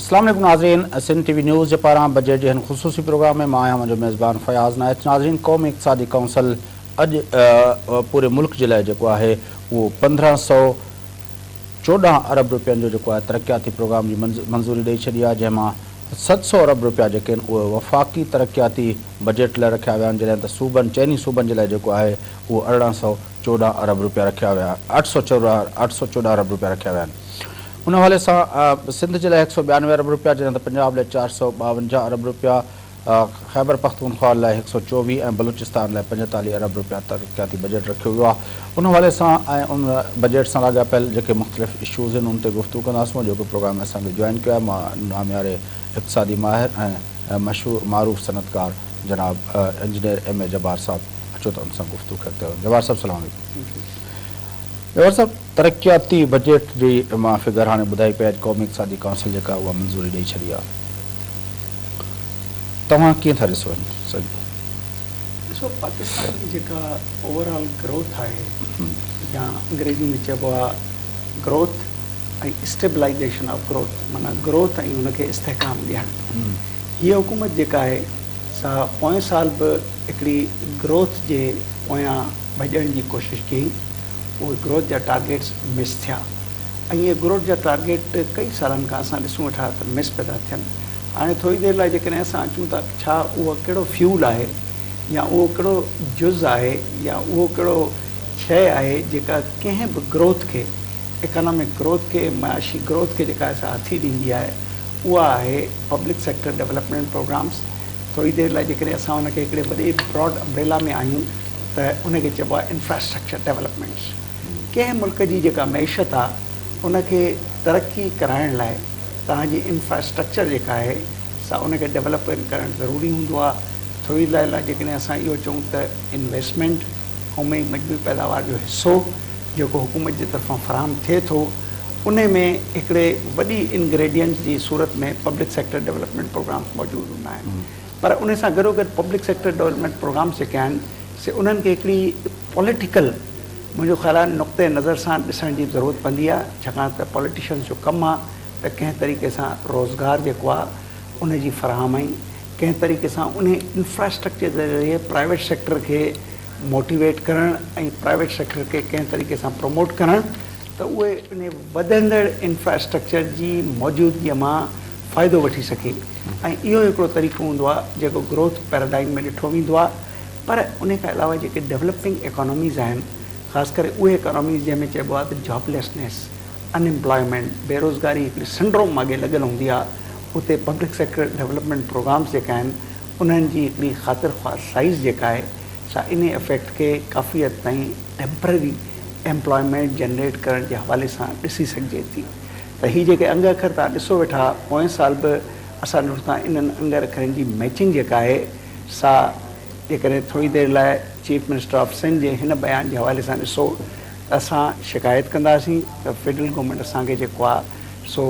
अस्सलाम वालेकुम नाज़रीन, सिंध टीवी न्यूज़ के पारां बजट के ख़ुसूसी प्रोग्राम में मां आहियां मुंहिंजो मेज़बान फयाज़ नाइच। नाज़रीन, क़ौमी इक़्तिसादी कौंसिल अॼु पूरे मुल्क जे लाइ जेको आहे उहो 1514 अरब रुपयनि जो जेको आहे तरक़ियाती प्रोग्राम जी मंज़ूरी ॾेई छॾी आहे, जंहिंमां 700 अरब रुपया जेके आहिनि उहे वफ़ाक़ी तरक़ियाती बजट लाइ रखिया विया आहिनि, जॾहिं त चइनी सूबनि जे लाइ जेको आहे उहो 1814 अरब रुपया रखिया विया 814 अरब रुपया रखिया विया आहिनि। उन हवाले सां सिंध जे लाइ 192 अरब रुपया, जॾहिं त पंजाब लाइ 452 अरब रुपया, ख़ैबर पख्तूनख्वा लाइ 124 ऐं बलूचिस्तान लाइ 45 अरब रुपया तरक़ियाती बजट रखियो वियो आहे। उन हवाले सां ऐं उन बजट सां लाॻापियल जेके मुख़्तलिफ़ इशूज़ आहिनि उन ते गुफ़्तगू कंदासीं, जेको प्रोग्राम असांखे जॉइन कयो आहे। मां नामियारे इक़्तिसादी माहिर ऐं मशहूर मारूफ़ सनतकार जनाब इंजीनियर M.A. जब्बार साहब अचो त उन सां गुफ़्तगू करते हो। जब्बार साहब सलाम अलैकुम। जब्बार साहब, तरक़ियाती बजट जी मां फिगर हाणे ॿुधाई पई, क़ौमी इक़्तिसादी कौंसिल जेका उहा मंज़ूरी ॾेई छॾी आहे, तव्हां कीअं था ॾिसो ॾिसो, पाकिस्तान जी जेका ओवरऑल ग्रोथ आहे, या अंग्रेजी में चइबो आहे ग्रोथ ऐं स्टेबलाइजेशन ऑफ ग्रोथ, माना ग्रोथ ऐं हुनखे इस्तेहकाम ॾियणु, हीअ हुकूमत जेका आहे सा पोएं साल बि हिकिड़ी ग्रोथ जे पोयां भॼण जी कोशिशि कई। उहे ग्रोथ जा टारगेट्स मिस थिया ऐं इहे ग्रोथ जा टारगेट कई सालनि खां असां ॾिसूं वेठा त मिस पिया था थियनि। हाणे थोरी देरि लाइ जेकॾहिं असां अचूं था, छा उहो कहिड़ो फ्यूल आहे या उहो कहिड़ो जुज़ आहे या उहो कहिड़ो शइ आहे जेका कंहिं बि ग्रोथ खे, इकनॉमिक ग्रोथ खे, मयाशी ग्रोथ खे जेका असां हथी ॾींदी आहे, उहा आहे पब्लिक सेक्टर डेवलपमेंट प्रोग्राम्स। थोरी देरि लाइ जेकॾहिं असां उनखे हिकिड़े वॾे ब्रॉड अम्ब्रेला में आहियूं त उनखे चइबो आहे इंफ्रास्ट्रक्चर डेवलपमेंट्स। कंहिं मुल्क जी जेका मैशत आहे उनखे तरक़ी कराइण लाइ तव्हांजी इंफ्रास्ट्रक्चर जेका आहे सा उनखे डेवलप करणु ज़रूरी हूंदो आहे। थोरी देरि लाइ जेकॾहिं असां इहो चऊं त इन्वेस्टमेंट ऐं मजमूई पैदावार जो हिसो जेको हुकूमत जे तरफ़ां फ़राहम थिए थो, उन में हिकिड़े वॾी इंग्रेडियंट जी सूरत में पब्लिक सेक्टर डेवलपमेंट प्रोग्राम्स मौजूदु हूंदा आहिनि। पर उन सां गॾोगॾु पब्लिक सेक्टर डेवलपमेंट प्रोग्राम्स जेके आहिनि से उन्हनि खे हिकिड़ी पॉलिटिकल, मुंहिंजो ख़्यालु आहे, नुक़्ते नज़र सां ॾिसण जी ज़रूरत पवंदी आहे, छाकाणि त पॉलिटिशियन्स जो कमु आहे त कंहिं तरीक़े सां रोज़गार जेको आहे उनजी फ़राहमी, कंहिं तरीक़े सां उन इंफ्रास्ट्रक्चर जे ज़रिए प्राइवेट सेक्टर खे मोटिवेट करणु ऐं प्राइवेट सेक्टर खे कंहिं तरीक़े सां प्रमोट करणु त उहे उन वधंदड़ इंफ्रास्ट्रक्चर जी मौजूदगीअ मां फ़ाइदो वठी सघे। ऐं इहो हिकिड़ो तरीक़ो हूंदो आहे जेको ग्रोथ पैराडाइम में ॾिठो वेंदो आहे। पर उन खां अलावा जेके डेवलपिंग इकोनॉमीज़ आहिनि, ख़ासि करे उहे इकोनॉमीज़ जंहिंमें चइबो आहे त जॉबलेसनेस, अनएम्प्लॉयमेंट, बेरोज़गारी हिकिड़ी सिंड्रोम अॻे लॻियल हूंदी आहे, उते पब्लिक सेक्टर डेवलपमेंट प्रोग्राम्स जेका आहिनि उन्हनि जी हिकिड़ी ख़ातिर ख़्वास साइज़ जेका आहे सा इन इफेक्ट खे काफ़ी हद ताईं टेम्पररी एम्प्लॉयमेंट जनरेट करण जे हवाले सां ॾिसी सघिजे थी। त हीअ जेके अंग अखर तव्हां ॾिसो वेठा, पोएं साल बि असां ॾिठो था इन्हनि अंग अखरनि जी मैचिंग जेका आहे सा, जेकॾहिं थोरी देरि लाइ चीफ मिनिस्टर ऑफ सिंध जे हिन बयान जे हवाले सां ॾिसो त असां शिकायत कंदासीं त फेडरल गवर्नमेंट असांखे जेको आहे सो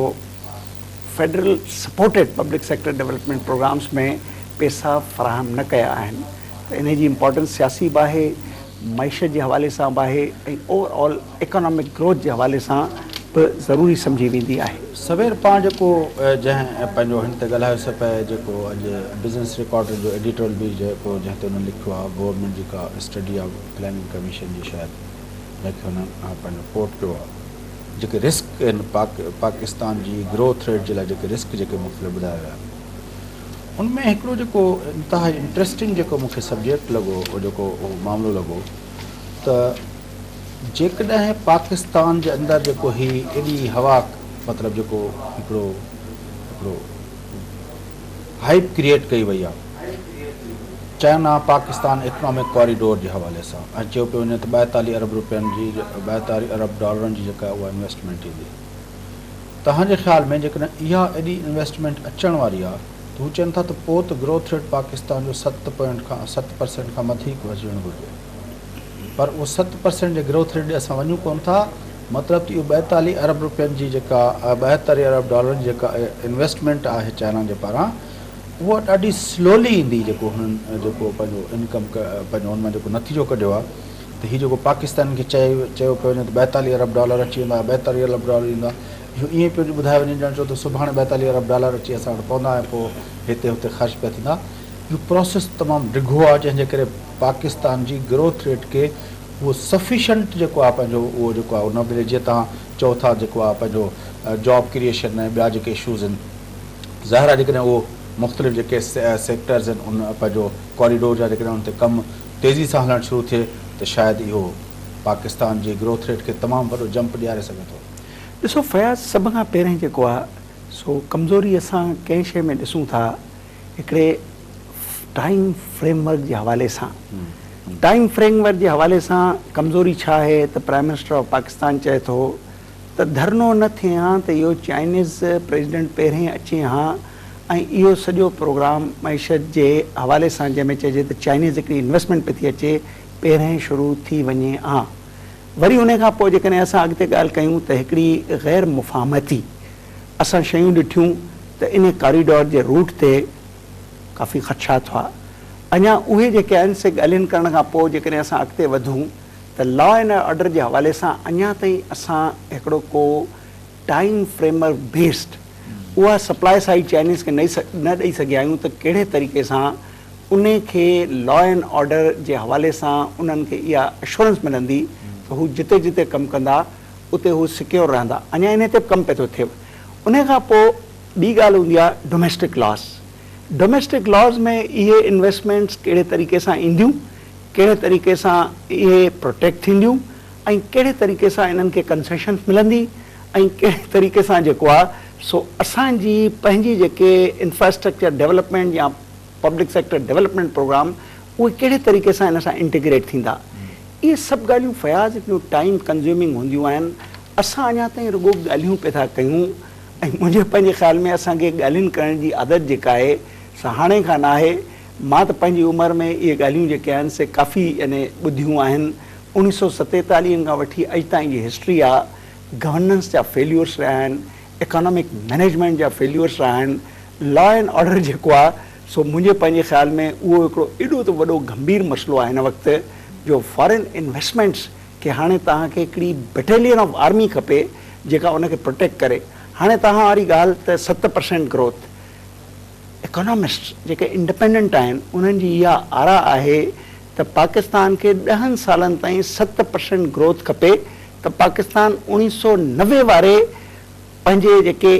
federal supported public sector development programmes में पैसा फ़राहम न कया आहिनि। त इन जी इम्पोर्टेंस सियासी बि आहे, मईशत जे हवाले सां बि आहे ऐं ओवरऑल इकोनॉमिक ग्रोथ जे हवाले सां बि ज़रूरी सम्झी वेंदी आहे। सवेर पाण जेको जंहिं पंहिंजो हिन ते ॻाल्हायोसीं पिए, जेको अॼु बिज़नेस रिकॉर्ड जो एडिटोरियल बि जेको जंहिं ते हुननि लिखियो आहे, गवर्नमेंट जी का स्टडी ऑफ प्लानिंग कमीशन जी शायदि जंहिंखे हुननि पंहिंजो कोट कयो आहे, जेके रिस्क आहिनि पाकिस्तान जी ग्रोथ रेट जे लाइ जेके रिस्क जेके मुख़्तलिफ़ ॿुधाया विया आहिनि, उनमें हिकिड़ो जेको इंतिहा इंट्रस्टिंग जेको मूंखे सब्जेक्ट लॻो, जेको मामिलो लॻो त जेकॾहिं पाकिस्तान जे अंदरि जेको हीअ एॾी हवा, मतिलबु जेको हिकिड़ो हाइप क्रिएट कई वई आहे चाइना पाकिस्तान इकनॉमिक कॉरिडोर जे हवाले सां, ऐं चयो पियो वञे त 42 अरब रुपयनि जी 42 अरब डॉलरनि जी जेका उहा इन्वेस्टमेंट ईंदी। तव्हांजे ख़्याल में जेकॾहिं इहा एॾी इन्वेस्टमेंट अचण वारी आहे त हू चवनि था त पोइ त ग्रोथ रेट पाकिस्तान जो 7% खां वधीक वधणु घुरिजे, पर उहो 7% जे ग्रोथ रेट ॾे असां वञूं कोन था। मतिलबु त इहो 42 अरब रुपयनि जी जेका 72 अरब डॉलरनि जी जेका इन्वेस्टमेंट आहे चाइना जे पारां, उहा ॾाढी स्लोली ईंदी। जेको हुननि जेको पंहिंजो इनकम पंहिंजो हुन मां जेको नतीजो कढियो आहे त हीउ जेको पाकिस्तान खे चयो पियो वञे त 42 अरब डॉलर अची वेंदा, 72 अरब डॉलर ईंदा, इहो ईअं पियो ॿुधायो वञे ॼण छो त सुभाणे $42 अरब अची असां वटि पवंदा ऐं पोइ हिते हुते ख़र्च पिया थींदा। इहो प्रोसेस तमामु डिघो आहे, जंहिंजे करे पाकिस्तान जी ग्रोथ रेट खे उहो सफिशंट जेको आहे पंहिंजो उहो जेको आहे उन में जीअं तव्हां चओ था जेको आहे पंहिंजो जॉब क्रिएशन ऐं ॿिया जेके इशूज़ आहिनि, ज़ाहिर आहे जेकॾहिं उहो मुख़्तलिफ़ जेके सेक्टर्स आहिनि उन पंहिंजो कॉरिडोर जा जेकॾहिं उन ते कमु तेज़ी सां हलणु शुरू थिए त शायदि इहो पाकिस्तान जी ग्रोथ रेट खे तमामु वॾो जंप ॾियारे सघे थो। ॾिसो फयाज़, सभ खां पहिरें जेको आहे सो कमज़ोरी असां कंहिं शइ में ॾिसूं था, हिकिड़े टाइम फ्रेमवर्क जे हवाले सां। टाइम फ्रेमवर्क जे हवाले सां कमज़ोरी छा आहे त प्राइम मिनिस्टर ऑफ पाकिस्तान चए थो त धरनो न थिए हा त इहो चाइनीज़ प्रेसिडेंट पहिरें अचे हा ऐं इहो सॼो प्रोग्राम मईशत जे हवाले सां जंहिंमें चइजे त चाइनीज़ हिकिड़ी इन्वेस्टमेंट पई थी अचे पहिरें शुरू थी वञे हा। वरी उन खां पोइ जेकॾहिं असां अॻिते ॻाल्हि कयूं त हिकिड़ी ग़ैर मुफ़ाहमती असां शयूं ॾिठियूं त इन कॉरिडोर जे रूट ते काफ़ी ख़दशात हुआ। अञा उहे जेके आहिनि से ॻाल्हियुनि करण खां पोइ जेकॾहिं असां अॻिते वधूं त लॉ एंड ऑर्डर जे हवाले सां अञा ताईं असां हिकिड़ो को टाइम फ्रेमवर्क बेस्ड उहा सप्लाई साइड चाइनीज़ खे न ॾेई सघिया आहियूं त कहिड़े तरीक़े सां उन खे लॉ एंड ऑर्डर जे हवाले सां उन्हनि खे इहा एश्योरेंस मिलंदी त हू जिते जिते कमु कंदा उते हू सिक्योर रहंदा। अञा इन ते कमु पियो थो थिए। उन खां पोइ ॿी ॻाल्हि हूंदी आहे डोमेस्टिक लॉस। डोमेस्टिक लॉस में इहे इन्वेस्टमेंट्स कहिड़े तरीक़े सां ईंदियूं, कहिड़े तरीक़े सां इहे प्रोटेक्ट थींदियूं ऐं कहिड़े तरीक़े सां इन्हनि खे कंसेशन्स मिलंदी ऐं कहिड़े तरीक़े सां जेको आहे सो असांजी पंहिंजी जेके इंफ्रास्ट्रक्चर डेवलपमेंट या पब्लिक सेक्टर डेवलपमेंट प्रोग्राम उहे कहिड़े तरीक़े सां इन सां इंटीग्रेट थींदा। इहे सभु ॻाल्हियूं फयाज़ हिकिड़ियूं टाइम कंज़्यूमिंग हूंदियूं आहिनि। असां अञा ताईं रुॻो ॻाल्हियूं पिया था कयूं ऐं मुंहिंजे पंहिंजे ख़्याल में असांखे ॻाल्हियुनि करण जी आदत जेका आहे सा हाणे खां न आहे। मां त पंहिंजी उमिरि में इहे ॻाल्हियूं जेके आहिनि से काफ़ी यानी ॿुधियूं आहिनि। 1947 खां वठी अॼु ताईं जी हिस्ट्री आहे। गवर्नेंस जा फेल्यूर्स रहिया आहिनि, इकोनॉमिक मैनेजमेंट जा फेल्यूर्स रहिया आहिनि। लॉ एंड ऑर्डर जेको आहे सो मुंहिंजे पंहिंजे ख़्याल में उहो हिकिड़ो एॾो त वॾो गंभीर मसइलो आहे हिन वक़्तु जो फॉरेन इन्वेस्टमेंट्स खे हाणे तव्हांखे हिकिड़ी बटालियन ऑफ आर्मी खपे जेका उनखे प्रोटेक्ट करे। हाणे तव्हां वारी ॻाल्हि त 7% ग्रोथ, इकोनॉमिस्ट जेके इंडिपेंडेंट आहिनि उन्हनि जी इहा आरा आहे त पाकिस्तान खे 10 सालनि ताईं 7% ग्रोथ खपे त पाकिस्तान 1990 वारे पंहिंजे जेके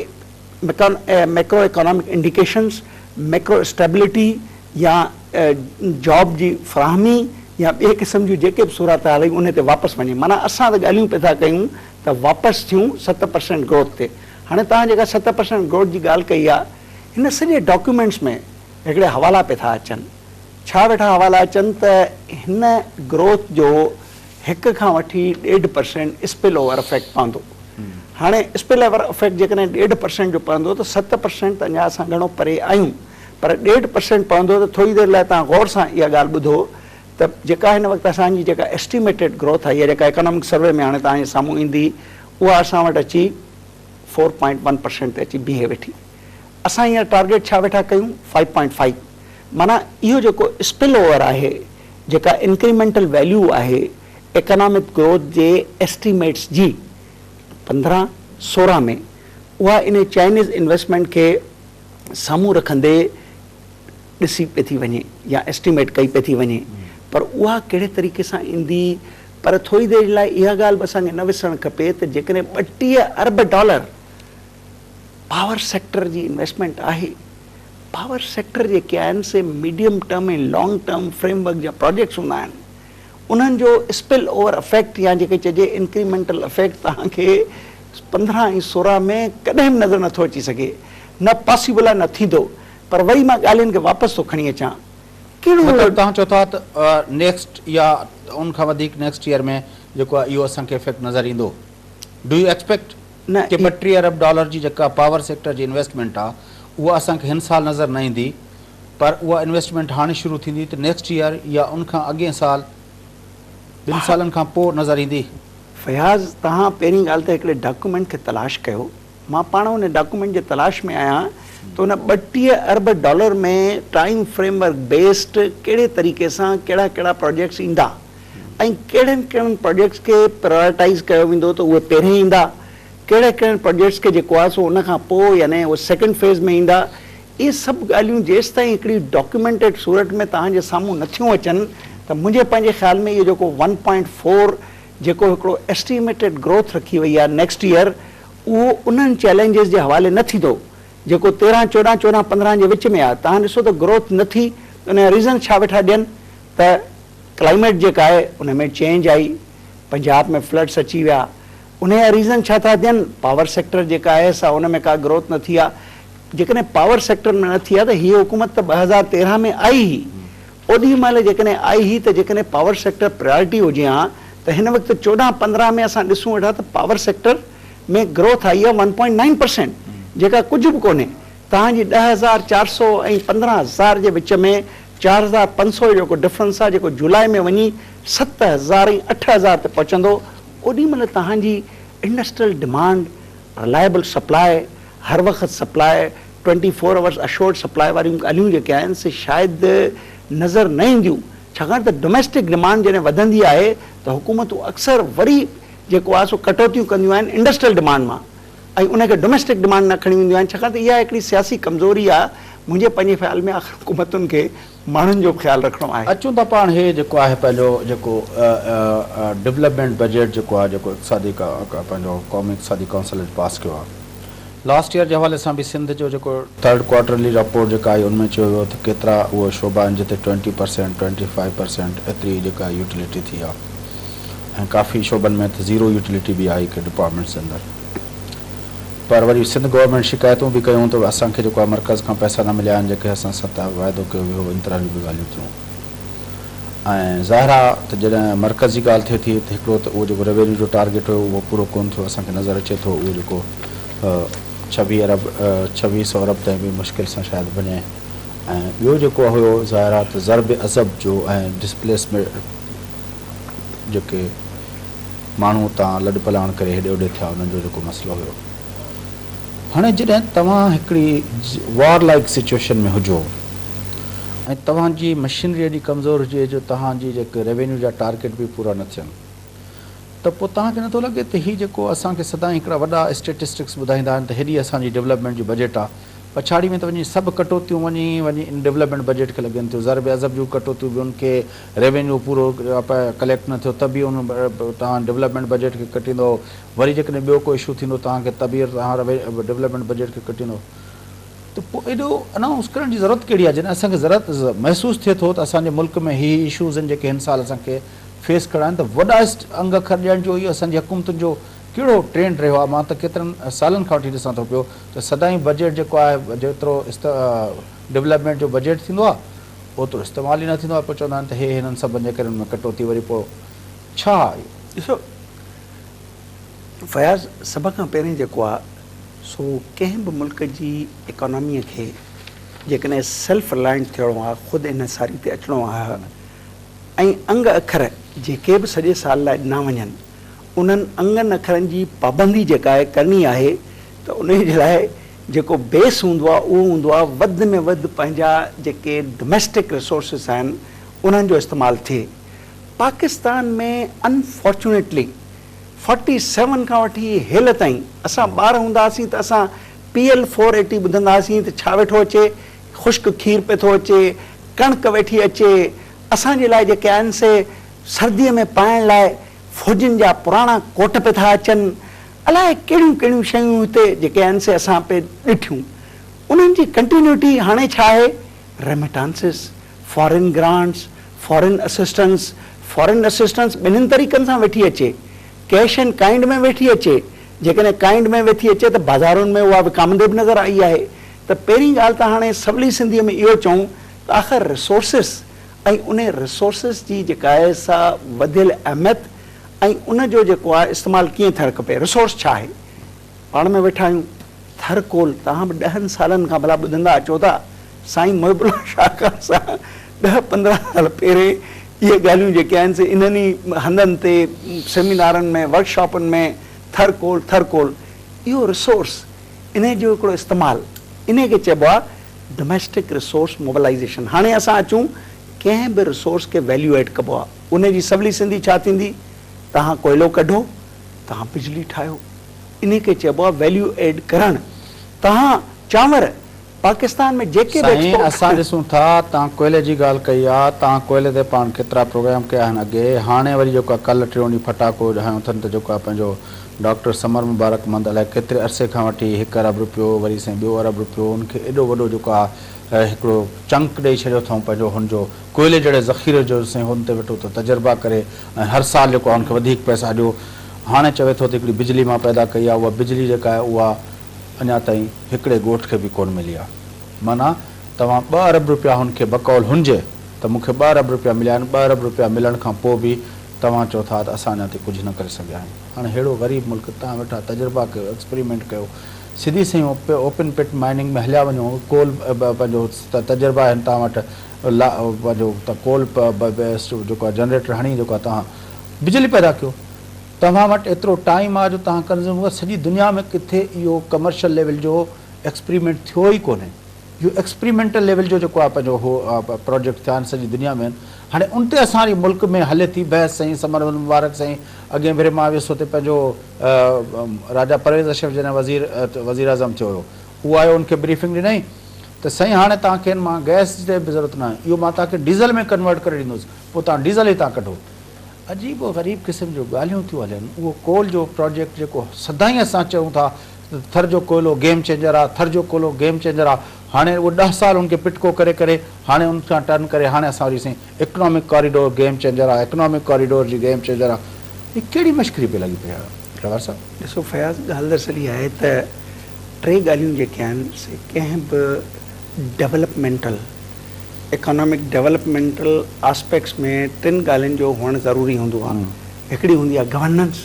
macro economic indications, macro stability या जॉब जी फ़राहमी या ॿिए क़िस्म जूं जेके बि सूरत हाल आहियूं उन ते वापसि वञे। माना असां त ॻाल्हियूं पिया था कयूं त वापसि थियूं 7% ग्रोथ ते। हाणे तव्हां जेका 7% ग्रोथ जी ॻाल्हि कई आहे हिन सॼे डॉक्यूमेंट्स में हिकिड़े हवाला पिया था अचनि। छा वेठा हवाला अचनि त हिन ग्रोथ जो 1 खां वठी 1.5% स्पिल ओवर इफेक्ट पवंदो। हाणे स्पिल ओवर इफेक्ट जेकॾहिं 1.5% जो पवंदो त 7% त अञा असां घणो परे आहियूं, पर 1.5% पवंदो त थोरी देरि लाइ तव्हां गौर सां इहा ॻाल्हि ॿुधो त जेका हिन वक़्तु असांजी जेका एस्टिमेटेड ग्रोथ आहे या जेका इकोनॉमिक सर्वे में हाणे तव्हांजे साम्हूं ईंदी उहा असां वटि अची 4.1% ते अची बीहे वेठी। असां हींअर टारगेट छा वेठा कयूं 5.5। माना इहो जेको स्पिल ओवर आहे, जेका इंक्रीमेंटल वैल्यू आहे इकोनॉमिक ग्रोथ जे एस्टिमेट्स जी 15-16 में, उहा इन चाइनीज़ इन्वेस्टमेंट खे साम्हूं रखंदे ॾिसी पई थी वञे या एस्टिमेट कई पई थी वञे। पर उहा कहिड़े तरीक़े सां ईंदी, पर थोरी देरि लाइ इहा ॻाल्हि बि असांखे न विसरणु खपे त जेकॾहिं $32 अरब पावर सेक्टर जी इन्वेस्टमेंट आहे। पावर सेक्टर जेके आहिनि से मीडियम टर्म ऐं लॉन्ग टर्म फ्रेमवर्क जा प्रोजेक्ट्स हूंदा आहिनि। उन्हनि जो स्पिल ओवर इफेक्ट या जेके चइजे इंक्रीमेंटल इफेक्ट तव्हांखे 15 ऐं 16 में कॾहिं बि नज़र नथो अची सघे, न पॉसिबल आहे, न थींदो। पर वरी मां ॻाल्हियुनि खे वापसि थो खणी अचां। कहिड़ो तव्हां चओ था त नेक्स्ट या उन खां वधीक नेक्स्ट ईयर में जेको आहे इहो असांखे इफेक्ट नज़र ईंदो? डू यू एक्सपेक्ट न कि $32 अरब जी जेका पावर सेक्टर जी इन्वेस्टमेंट आहे उहा असांखे हिन साल नज़र न ईंदी, पर उहा इन्वेस्टमेंट हाणे शुरू थींदी त नेक्स्ट ईयर या उन खां अॻे साल 2 सालनि खां पोइ नज़र ईंदी? फयाज़, तव्हां पहिरीं ॻाल्हि त हिकिड़े डॉक्यूमेंट खे तलाश कयो। मां पाण उन डॉक्यूमेंट जे तलाश में आहियां त उन $32 अरब में टाइम फ्रेमवर्क बेस्ड कहिड़े तरीक़े सां कहिड़ा कहिड़ा प्रोजेक्ट्स ईंदा ऐं कहिड़नि कहिड़नि प्रोजेक्ट्स खे प्रायोरिटाइज़ कयो वेंदो त उहे पहिरें ईंदा, कहिड़े कहिड़े प्रोजेक्ट्स खे जेको आहे सो उन खां पोइ यानी उहो सेकेंड फेज़ में ईंदा, इहे सभु ॻाल्हियूं जेसि ताईं हिकिड़ी डॉक्यूमेंटेड सूरत में तव्हांजे साम्हूं नथियूं अचनि त मुंहिंजे पंहिंजे ख़्याल में इहो जेको 1.4 जेको हिकिड़ो एस्टिमेटेड ग्रोथ रखी वई आहे नेक्स्ट ईयर, उहो उन्हनि चैलेंजिस जे हवाले न थींदो जेको 13, 14, 14, 15 जे विच में आहे। तव्हां ॾिसो त ग्रोथ न थी, उन जा रीज़न छा वेठा ॾियनि त क्लाइमेट जेका आहे उन में चेंज आई, पंजाब में फ्लड्स अची विया, उन जा रीज़न छा था ॾियनि, पावर सेक्टर जेका आहे सा उन में का ग्रोथ न थी आहे। जेकॾहिं पावर सेक्टर में न थी आहे त हीअ हुकूमत त 2013 में आई ही, ओॾी महिल जेकॾहिं आई ही त जेकॾहिं पावर सेक्टर प्रायोरिटी हुजे हा त हिन वक़्तु 14-15 में असां ॾिसूं वेठा त पावर सेक्टर में ग्रोथ आई आहे 1.9%, जेका कुझु बि कोन्हे। तव्हांजी 10,400 ऐं 15,000 जे विच में 4,500 जेको डिफरेंस आहे, जेको जुलाई में वञी 7,000 ऐं 8,000 ते पहुचंदो, ओॾी महिल तव्हांजी इंडस्ट्रियल डिमांड, रिलायबल सप्लाई, हर वक़्तु सप्लाई, 24 आवर्स अश्योर्ड सप्लाई वारियूं ॻाल्हियूं जेके आहिनि से शायदि नज़र न ईंदियूं, छाकाणि त डोमेस्टिक डिमांड जॾहिं वधंदी आहे त हुकूमतूं अक्सर वरी जेको आहे सो कटौतियूं कंदियूं आहिनि इंडस्ट्रियल डिमांड मां, ऐं उनखे डोमेस्टिक डिमांड न खणी वेंदियूं आहिनि, छाकाणि त इहा हिकिड़ी सियासी कमज़ोरी आहे। मुंहिंजे पंहिंजे ख़्याल में आख़िर हुकूमतुनि खे माण्हुनि जो ख़्यालु रखिणो आहे। अचूं था पाण हे जेको आहे पंहिंजो जेको डेवलपमेंट बजट जेको आहे, जेको इक़्तिसादी पंहिंजो क़ौमी इक़्तिसादी काउंसिल पास कयो आहे, लास्ट ईयर जे हवाले सां बि सिंध जो जेको 3rd क्वार्टरली रिपोर्ट जेका आहे उनमें चयो वियो त केतिरा उहे शोबा आहिनि जिते 20%, 25% एतिरी जेका यूटिलिटी थी आहे, ऐं काफ़ी शोबनि में त ज़ीरो यूटिलिटी बि आहे के डिपार्टमेंट्स जे अंदरि। पर वरी सिंध गवर्नमेंट शिकायतूं बि कयूं त असांखे जेको आहे मर्कज़ खां पैसा न मिलिया आहिनि जेके असां सां वाइदो कयो वियो, इन तरह जूं बि ॻाल्हियूं थियूं। ऐं ज़ाहिर आहे त जॾहिं मर्कज़ जी ॻाल्हि थिए थी त हिकिड़ो त उहो जेको रेवेन्यू जो टारगेट हुयो उहो पूरो कोन थियो, असांखे नज़र अचे थो उहो जेको 2600 अरब ताईं बि मुश्किल सां शायदि वञे। ऐं ॿियो जेको हुयो ज़ाहिर आहे त ज़रब अज़ब जो ऐं डिस्प्लेसमेंट जेके माण्हू तां लॾ पलाण करे हेॾे होॾे थिया, उन्हनि जो जेको मसइलो हुयो। हाणे जॾहिं तव्हां हिकिड़ी वॉर लाइक सिचुएशन में हुजो ऐं तव्हांजी मशीनरी एॾी कमज़ोर हुजे जो तव्हांजी जेके रेवेन्यू जा टारगेट बि पूरा न थियनि, त पोइ तव्हांखे नथो लॻे त हीअ जेको असांखे सदाईं हिकिड़ा वॾा स्टेटिस्टिक्स ॿुधाईंदा आहिनि त हेॾी असांजी डेवलपमेंट जी बजट आहे, पछाड़ी में त वञी सभु कटौतियूं वञी इन डेवलपमेंट बजट खे लॻनि थियूं, ज़रब अज़ब जूं कटौतियूं बि उनखे रेवेन्यू पूरो कलेक्ट न थियो त बि उन तव्हां डेवलपमेंट बजट खे कटींदो, वरी जेकॾहिं ॿियो को इशू थींदो तव्हांखे त बि तव्हां डेवलपमेंट बजट खे कटींदो। त पोइ एॾो अनाउंस करण जी ज़रूरत कहिड़ी आहे जॾहिं असांखे ज़रूरत महसूसु थिए थो त असांजे मुल्क में हीअ इशूज़ आहिनि जेके हिन साल असांखे फेस करणा आहिनि, त वॾा अंग ख़र्च ॾियण जो इहो असांजी हुकूमतुनि जो कहिड़ो ट्रेंड रहियो आहे। मां त केतिरनि सालनि खां वठी ॾिसां थो पियो त सदाईं बजट जेको आहे जेतिरो डेवलपमेंट जो बजट थींदो आहे ओतिरो इस्तेमालु ई न थींदो आहे, पोइ चवंदा आहिनि त हे हिननि सभिनि जे करे हुन में कटौती, वरी पोइ छा आहे। ॾिसो फयाज़, सभ खां पहिरीं जेको आहे सो कंहिं बि मुल्क जी इकोनॉमीअ खे जेकॾहिं सेल्फ रिलायंट थियणो आहे, ख़ुदि इनसारी ते अचिणो आहे, ऐं अंग अखर जेके बि सॼे साल लाइ ॾिना वञनि उन्हनि अंगनि अखरनि जी पाबंदी जेका आहे करणी आहे, त उन जे लाइ जेको बेस हूंदो आहे उहो हूंदो आहे वधि में वधि पंहिंजा जेके डोमेस्टिक रिसोर्सिस आहिनि उन्हनि जो इस्तेमालु थिए। पाकिस्तान में अनफॉर्चुनेटली 47 खां वठी हेल ताईं असां ॿार हूंदा हुआसीं त असां PL 480 ॿुधंदा हुआसीं त छा वेठो अचे, ख़ुश्क खीर पियो थो अचे, कणिक वेठी अचे, असांजे लाइ जेके आहिनि से सर्दीअ में पाइण लाइ फौजियुनि जा पुराणा कोट पिया था अचनि, अलाए कहिड़ियूं कहिड़ियूं शयूं हिते जेके आहिनि से असां पे ॾिठियूं। उन्हनि जी कंटिन्यूटी हाणे छा आहे, रेमिटांसिस, फॉरेन ग्रांट्स, फॉरेन असिस्टेंस ॿिन्हिनि तरीक़नि सां वेठी अचे, कैश एंड काइंड में वेठी अचे, जेकॾहिं काइंड में वेठी अचे त बाज़ारुनि में उहा विकामंदे बि नज़र आई आहे। त पहिरीं ॻाल्हि त हाणे सवली सिंधीअ में इहो चऊं त आख़िर रिसोर्सिस ऐं उन रिसोर्सिस जी जेका आहे सा वधियल अहमियत ऐं उन जो जेको आहे इस्तेमालु कीअं थियणु खपे। रिसोर्स छा आहे, पाण में वेठा आहियूं थरकोल, तव्हां बि 10 सालनि खां भला ॿुधंदा अचो था, साईं मुहिबुल्ला शाहकार सां 10-15 साल पहिरें इहे ॻाल्हियूं जेके आहिनि से इन्हनि ई हंधनि ते सेमिनारनि में वर्कशॉपनि में थरकोल इहो रिसोर्स, इन जो हिकिड़ो इस्तेमालु, इन खे चइबो आहे डोमेस्टिक रिसोर्स मोबिलाइज़ेशन। हाणे असां अचूं कंहिं बि रिसोर्स खे वैल्यू एड कबो आहे, उन जी सवली सिंधी छा थींदी, तव्हां कोयलो कढो, तव्हां बिजली ठाहियो, इन खे चइबो आहे वैल्यू एड करणु। तव्हां चांवर पाकिस्तान में जेके बि साईं असां ॾिसूं था, तव्हां कोयले जी ॻाल्हि कई आहे, तव्हां कोयले ते पाण केतिरा प्रोग्राम कया आहिनि अॻे। हाणे वरी जेको आहे कल्ह टियों ॾींहुं फटाको हयूं अथनि त जेको आहे पंहिंजो डॉक्टर समर मुबारक मंद अलाए केतिरे अरसे खां वठी 1 अरब रुपयो, वरी साईं 2 अरब रुपयो, उनखे एॾो वॾो जेको आहे हिकिड़ो चंक ॾेई छॾियो अथऊं पंहिंजो हुनजो कोयले जहिड़े ज़ख़ीरे जो साईं हुन ते वेठो त तजुर्बा करे ऐं हर साल जेको आहे उनखे वधीक पैसा ॾियो। हाणे चवे थो त हिकिड़ी बिजली मां पैदा कई आहे, उहा बिजली जेका आहे उहा अञा ताईं हिकिड़े ॻोठ खे बि कोन मिली आहे। माना तव्हां 2 अरब रुपया हुनखे बकौल हुजे त मूंखे 2 अरब रुपया मिलिया आहिनि, 2 अरब रुपया मिलण खां पोइ बि तव्हां चओ था त असां अञा ताईं कुझु न करे सघिया आहियूं। हाणे अहिड़ो ग़रीब मुल्क तव्हां वेठा तजुर्बा कयो, एक्सपेरिमेंट कयो, सिधी साईं ओपन पिट माइनिंग में हलिया वञो, कोल पंहिंजो तजुर्बा आहिनि तव्हां वटि, पंहिंजो त कोल जेको आहे जनरेटर हणी जेको आहे तव्हां बिजली पैदा कयो। तव्हां वटि एतिरो टाइम आहे जो तव्हां कंज़्यूम, सॼी दुनिया में किथे इहो कमर्शियल लेवल जो एक्सपेरिमेंट थियो ई कोन्हे। इहो एक्सपेरिमेंटल लेवल जो जेको आहे पंहिंजो हो प्रोजेक्ट थिया आहिनि सॼी दुनिया में। हाणे उन ते असांजे मुल्क में हले थी बहस। साईं समर मुबारक साईं अॻे भेरे मां वियुसि हुते पंहिंजो राजा परवेज़ अशरफ जॾहिं वज़ीर आज़म थियो हुयो, उहो आयो उनखे ब्रीफिंग ॾिनई त साईं हाणे तव्हांखे मां गैस जी बि ज़रूरत न आहे, इहो मां तव्हांखे डीज़ल में कन्वर्ट करे ॾींदुसि, पोइ तव्हां डीज़ल ई तव्हां कढो। अजीब ग़रीब क़िस्म जो ॻाल्हियूं थियूं हलनि। उहो कोल जो प्रोजेक्ट जेको सदाईं असां चऊं था थर जो कोयलो गेम चेंजर आहे, थर जो कोयलो गेम चेंजर आहे, हाणे उहो 10 साल उनखे पिटको करे करे हाणे उन खां टर्न करे हाणे असां वरी साईं इकोनॉमिक कॉरिडोर गेम चेंजर आहे, इकोनॉमिक कॉरिडोर जी गेम चेंजर आहे। हीअ कहिड़ी मश्करी पई लॻी पई आहे रवार साहब? ॾिसो फयाज़, ॻाल्हि दरअसल इहा आहे त 3 ॻाल्हियूं जेके आहिनि से कंहिं बि डेवलपमेंटल इकोनॉमिक डेवलपमेंटल आस्पेक्ट्स में 3 ॻाल्हियुनि जो हुअणु ज़रूरी हूंदो आहे। हिकिड़ी हूंदी आहे गवर्नेंस,